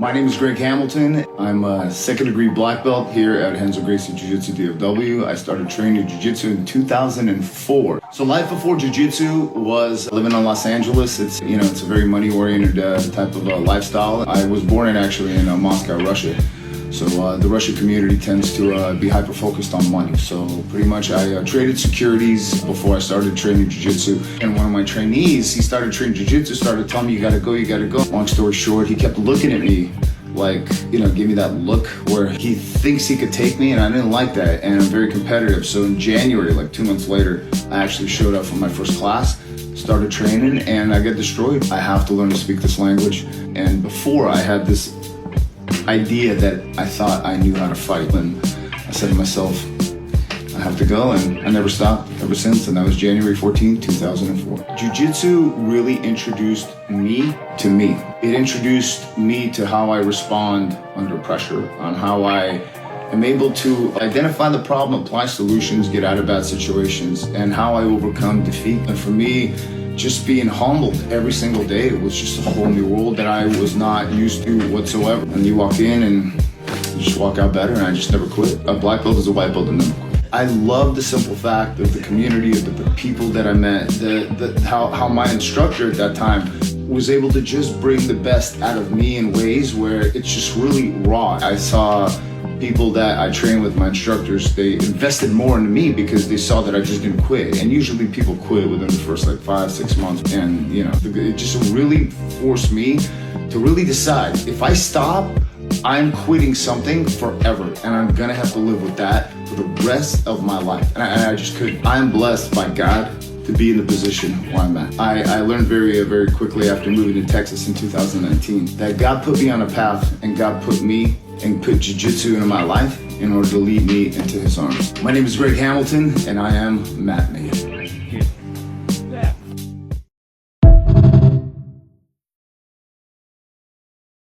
My name is Greg Hamilton. I'm a second degree black belt here at Renzo Gracie Jiu-Jitsu DFW. I started training Jiu-Jitsu in 2004. So life before Jiu-Jitsu was living in Los Angeles. It's a very money-oriented type of lifestyle. I was born in Moscow, Russia. So the Russian community tends to be hyper-focused on money. So pretty much I traded securities before I started training Jiu-Jitsu. And one of my trainees, he started training Jiu-Jitsu, started telling me, you gotta go. Long story short, he kept looking at me like, give me that look where he thinks he could take me, and I didn't like that, and I'm very competitive. So in January, like 2 months later, I actually showed up for my first class, started training, and I got destroyed. I have to learn to speak this language. And before, I had this idea that I thought I knew how to fight, and I said to myself, I have to go, and I never stopped ever since, and that was January 14, 2004. Jiu-Jitsu really introduced me to me. It introduced me to how I respond under pressure, on how I am able to identify the problem, apply solutions, get out of bad situations, and how I overcome defeat. And for me, just being humbled every single day, it was just a whole new world that I was not used to whatsoever. And you walk in and you just walk out better, and I just never quit. A black belt is a white belt and never quit. I love the simple fact of the community, of the people that I met, how my instructor at that time was able to just bring the best out of me in ways where it's just really raw. I saw people that I trained with, my instructors, they invested more into me because they saw that I just didn't quit. And usually people quit within the first 5-6 months. And it just really forced me to really decide, if I stop, I'm quitting something forever, and I'm gonna have to live with that for the rest of my life. And I just couldn't. I'm blessed by God to be in the position where I'm at. I learned very, very quickly after moving to Texas in 2019 that God put me on a path, and God put me and put Jiu-Jitsu into my life in order to lead me into His arms. My name is Greg Hamilton, and I am Mat Made.